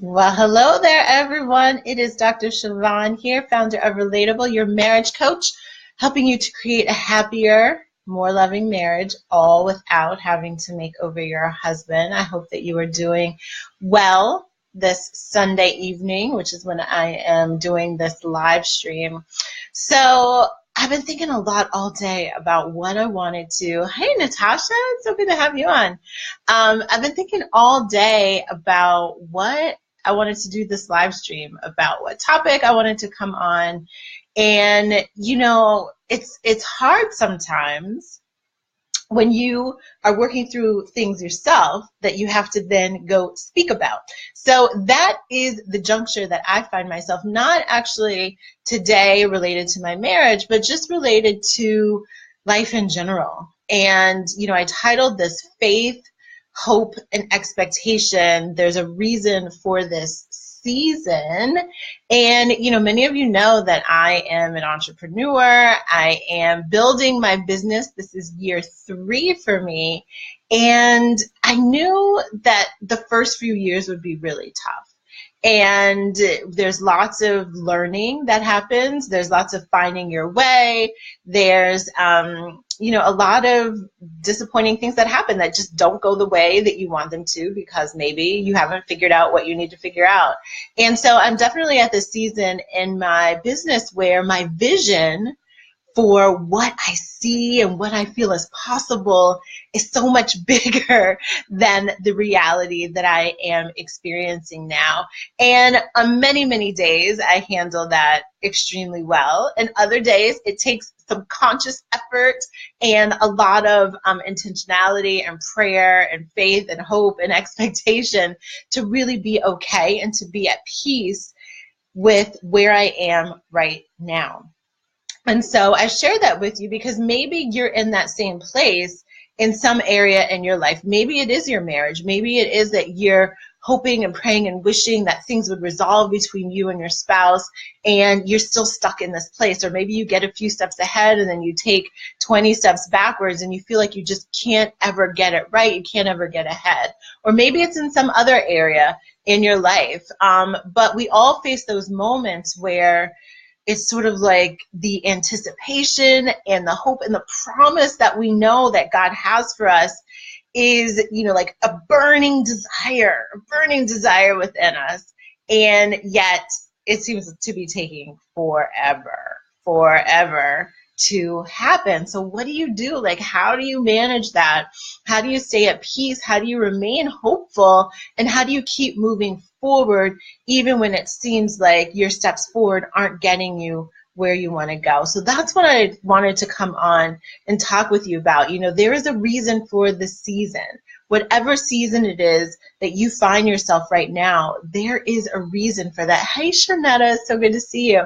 Well, hello there, everyone. It is Dr. Siobhan here, founder of Relatable, your marriage coach, helping you to create a happier, more loving marriage, all without having to make over your husband. I hope that you are doing well this Sunday evening, which is when I am doing this live stream. So I've been thinking a lot all day about what I wanted to. Hey, Natasha, it's so good to have you on. I've been thinking all day about what I wanted to do this live stream about, what topic I wanted to come on. And it's hard sometimes when you are working through things yourself that you have to then go speak about. So that is the juncture that I find myself, not actually today related to my marriage, but just related to life in general. And I titled this Faith, Hope, and Expectation. There's a reason for this season. And, many of you know that I am an entrepreneur. I am building my business. This is year 3 for me. And I knew that the first few years would be really tough. And there's lots of learning that happens. There's lots of finding your way. There's, a lot of disappointing things that happen that just don't go the way that you want them to because maybe you haven't figured out what you need to figure out. And so I'm definitely at this season in my business where my vision for what I see and what I feel is possible is so much bigger than the reality that I am experiencing now. And on many, many days, I handle that extremely well. And other days, it takes some conscious effort and a lot of intentionality and prayer and faith and hope and expectation to really be okay and to be at peace with where I am right now. And so I share that with you because maybe you're in that same place in some area in your life. Maybe it is your marriage. Maybe it is that you're hoping and praying and wishing that things would resolve between you and your spouse, and you're still stuck in this place. Or maybe you get a few steps ahead and then you take 20 steps backwards and you feel like you just can't ever get it right. You can't ever get ahead. Or maybe it's in some other area in your life. But we all face those moments where it's sort of like the anticipation and the hope and the promise that we know that God has for us is, like a burning desire within us. And yet it seems to be taking forever to happen. So what do you do? Like, how do you manage that? How do you stay at peace? How do you remain hopeful? And how do you keep moving forward even when it seems like your steps forward aren't getting you where you want to go? So that's what I wanted to come on and talk with you about. There is a reason for the season. Whatever season it is that you find yourself right now, there is a reason for that. Hey, Shanetta, so good to see you.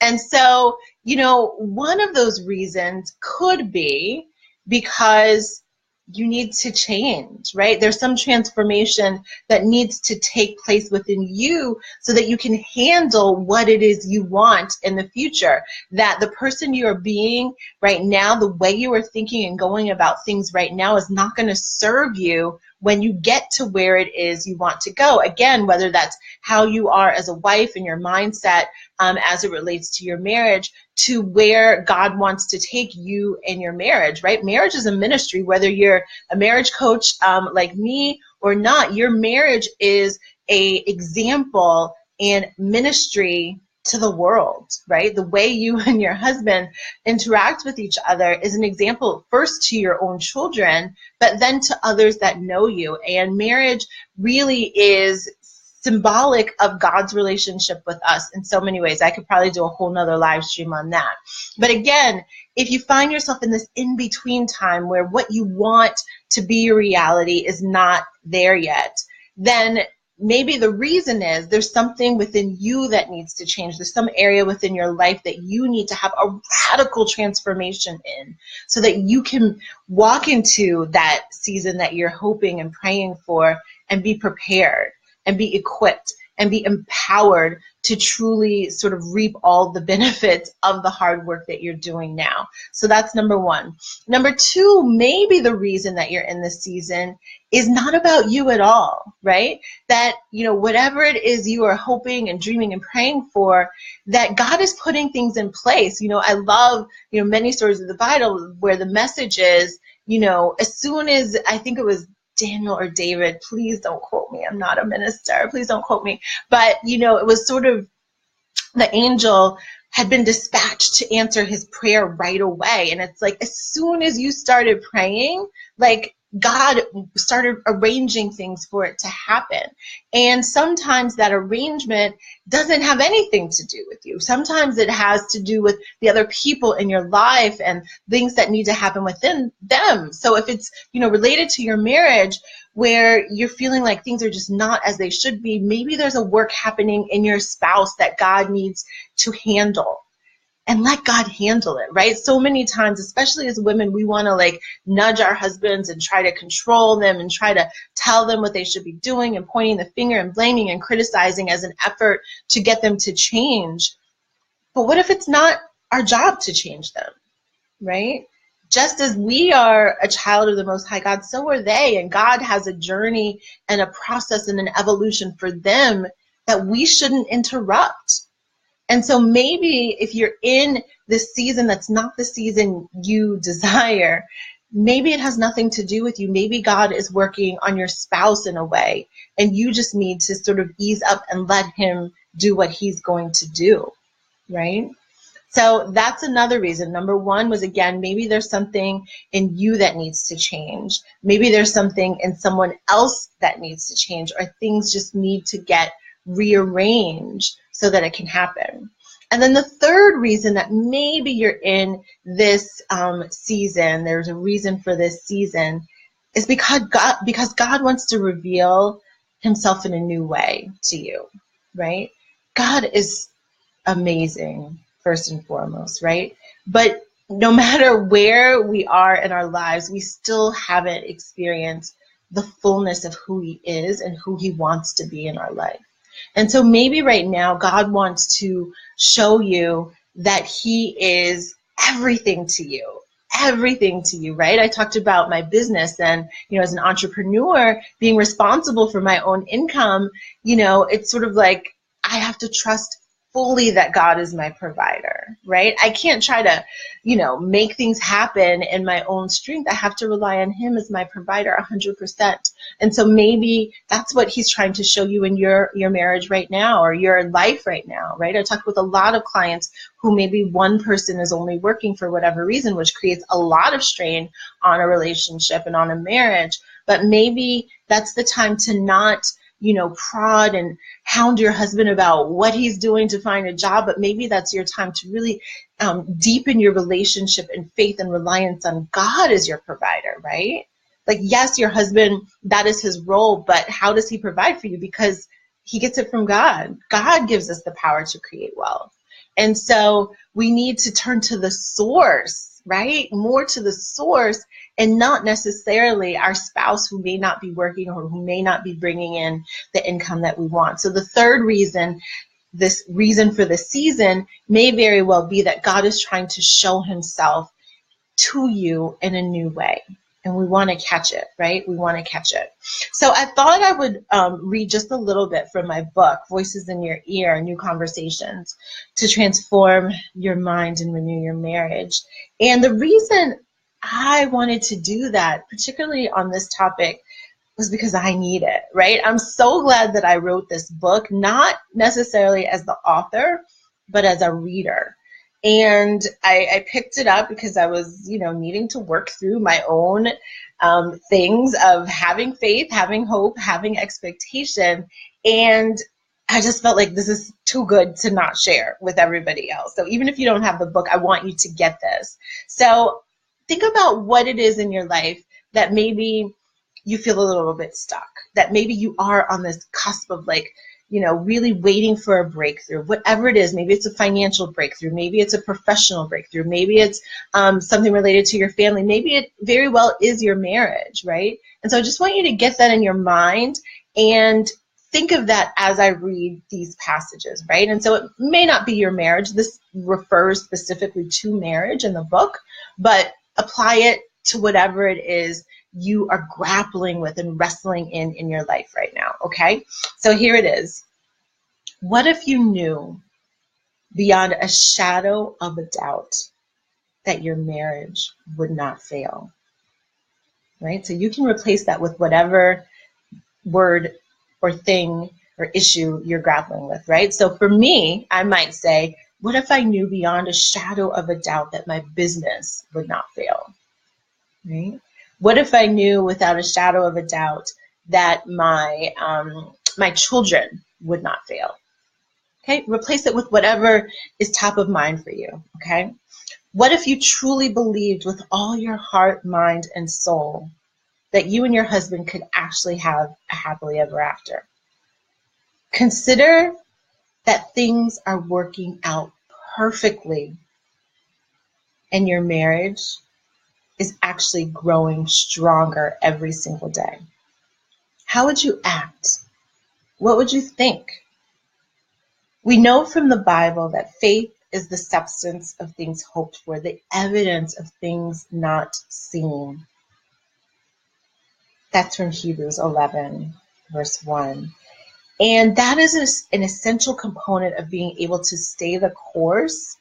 And so, one of those reasons could be because you need to change, right? There's some transformation that needs to take place within you so that you can handle what it is you want in the future. That the person you are being right now, the way you are thinking and going about things right now is not going to serve you when you get to where it is you want to go. Again, whether that's how you are as a wife and your mindset as it relates to your marriage, to where God wants to take you in your marriage, right? Marriage is a ministry, whether you're a marriage coach like me or not. Your marriage is a example and ministry to the world, right? The way you and your husband interact with each other is an example first to your own children, but then to others that know you. And marriage really is symbolic of God's relationship with us in so many ways. I could probably do a whole nother live stream on that. But again, if you find yourself in this in-between time where what you want to be your reality is not there yet, then maybe the reason is there's something within you that needs to change. There's some area within your life that you need to have a radical transformation in so that you can walk into that season that you're hoping and praying for and be prepared and be equipped and be empowered to truly sort of reap all the benefits of the hard work that you're doing now. So that's number one. Number two, maybe the reason that you're in this season is not about you at all, right? That, whatever it is you are hoping and dreaming and praying for, that God is putting things in place. I love, many stories of the Bible where the message is, as soon as, I think it was Daniel or David, please don't quote me, I'm not a minister, please don't quote me, but, it was sort of the angel had been dispatched to answer his prayer right away. And it's like, as soon as you started praying, like, God started arranging things for it to happen. And sometimes that arrangement doesn't have anything to do with you. Sometimes it has to do with the other people in your life and things that need to happen within them. So if it's, related to your marriage, where you're feeling like things are just not as they should be, maybe there's a work happening in your spouse that God needs to handle. And let God handle it, right? So many times, especially as women, we want to nudge our husbands and try to control them and try to tell them what they should be doing and pointing the finger and blaming and criticizing as an effort to get them to change. But what if it's not our job to change them, right? Just as we are a child of the Most High God, so are they. And God has a journey and a process and an evolution for them that we shouldn't interrupt. And so maybe if you're in this season that's not the season you desire, maybe it has nothing to do with you. Maybe God is working on your spouse in a way, and you just need to sort of ease up and let him do what he's going to do, right? So that's another reason. Number one was, again, maybe there's something in you that needs to change. Maybe there's something in someone else that needs to change, or things just need to get rearranged so that it can happen. And then the third reason that maybe you're in this season, there's a reason for this season, is because God wants to reveal himself in a new way to you, right? God is amazing, first and foremost, right? But no matter where we are in our lives, we still haven't experienced the fullness of who he is and who he wants to be in our life. And so maybe right now God wants to show you that he is everything to you, right? I talked about my business and, as an entrepreneur, being responsible for my own income, it's sort of like I have to trust fully that God is my provider, right? I can't try to, make things happen in my own strength. I have to rely on him as my provider 100%. And so maybe that's what he's trying to show you in your marriage right now, or your life right now, right? I talked with a lot of clients who maybe one person is only working for whatever reason, which creates a lot of strain on a relationship and on a marriage. But maybe that's the time to not prod and hound your husband about what he's doing to find a job, but maybe that's your time to really deepen your relationship and faith and reliance on God as your provider, right? Like, yes, your husband, that is his role, but how does he provide for you? Because he gets it from God. God gives us the power to create wealth. And so we need to turn to the source, right? More to the source, and not necessarily our spouse who may not be working or who may not be bringing in the income that we want. So the third reason, this reason for the season, may very well be that God is trying to show himself to you in a new way. And we want to catch it, right? We want to catch it. So I thought I would read just a little bit from my book, Voices in Your Ear, New Conversations to Transform Your Mind and Renew Your Marriage. And the reason I wanted to do that, particularly on this topic, was because I need it, right? I'm so glad that I wrote this book, not necessarily as the author, but as a reader. And I picked it up because I was, needing to work through my own things of having faith, having hope, having expectation. And I just felt like this is too good to not share with everybody else. So even if you don't have the book, I want you to get this. So think about what it is in your life that maybe you feel a little bit stuck, that maybe you are on this cusp of really waiting for a breakthrough, whatever it is. Maybe it's a financial breakthrough. Maybe it's a professional breakthrough. Maybe it's something related to your family. Maybe it very well is your marriage, right? And so I just want you to get that in your mind and think of that as I read these passages, right? And so it may not be your marriage. This refers specifically to marriage in the book, but apply it to whatever it is you are grappling with and wrestling in your life right now, okay? So here it is. What if you knew beyond a shadow of a doubt that your marriage would not fail, right? So you can replace that with whatever word or thing or issue you're grappling with, right? So for me, I might say, what if I knew beyond a shadow of a doubt that my business would not fail, right? What if I knew without a shadow of a doubt that my children would not fail? Okay, replace it with whatever is top of mind for you, okay? What if you truly believed with all your heart, mind, and soul that you and your husband could actually have a happily ever after? Consider that things are working out perfectly and your marriage is actually growing stronger every single day. How would you act? What would you think? We know from the Bible that faith is the substance of things hoped for, the evidence of things not seen. That's from Hebrews 11, verse 1. And that is an essential component of being able to stay the course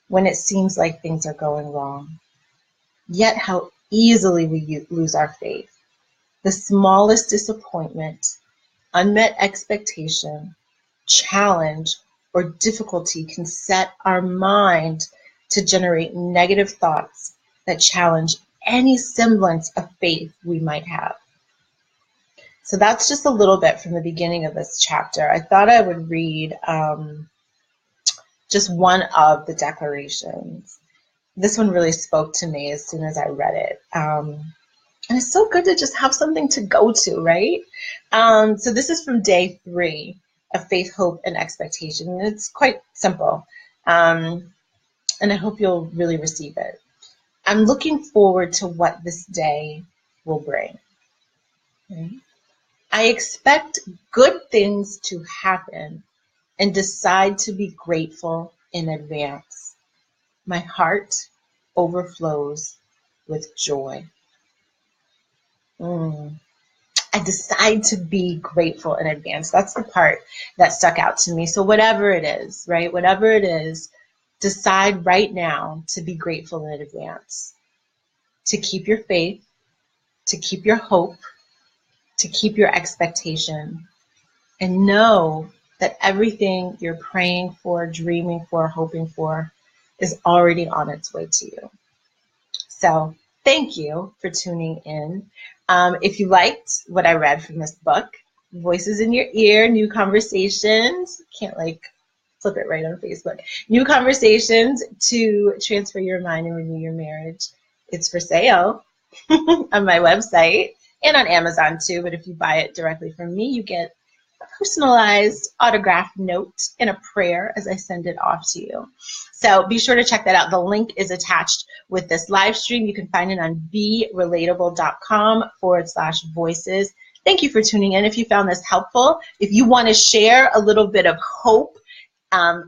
when it seems like things are going wrong. Yet how easily we lose our faith. The smallest disappointment, unmet expectation, challenge, or difficulty can set our mind to generate negative thoughts that challenge any semblance of faith we might have. So that's just a little bit from the beginning of this chapter. I thought I would read just one of the declarations. This one really spoke to me as soon as I read it. And it's so good to just have something to go to, right? So this is from day 3 of Faith, Hope, and Expectation. And it's quite simple. And I hope you'll really receive it. I'm looking forward to what this day will bring. Right? I expect good things to happen and decide to be grateful in advance. My heart overflows with joy. I decide to be grateful in advance. That's the part that stuck out to me. So whatever it is, right? Whatever it is, decide right now to be grateful in advance. To keep your faith, to keep your hope, to keep your expectation, and know that everything you're praying for, dreaming for, hoping for is already on its way to you. So thank you for tuning in. If you liked what I read from this book, Voices in Your Ear, New Conversations, can't flip it right on Facebook, New Conversations to Transfer Your Mind and Renew Your Marriage. It's for sale on my website and on Amazon too, but if you buy it directly from me, you get a personalized autographed note and a prayer as I send it off to you. So be sure to check that out. The link is attached with this live stream. You can find it on berelatable.com/voices. Thank you for tuning in. If you found this helpful, if you want to share a little bit of hope,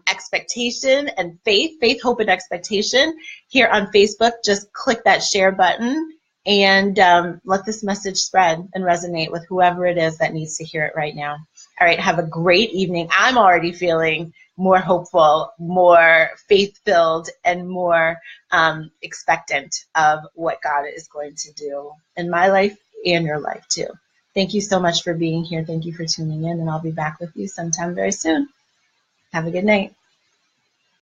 expectation, and faith, hope, and expectation here on Facebook, just click that share button and let this message spread and resonate with whoever it is that needs to hear it right now. All right, have a great evening. I'm already feeling more hopeful, more faith-filled, and more expectant of what God is going to do in my life and your life too. Thank you so much for being here. Thank you for tuning in, and I'll be back with you sometime very soon. Have a good night.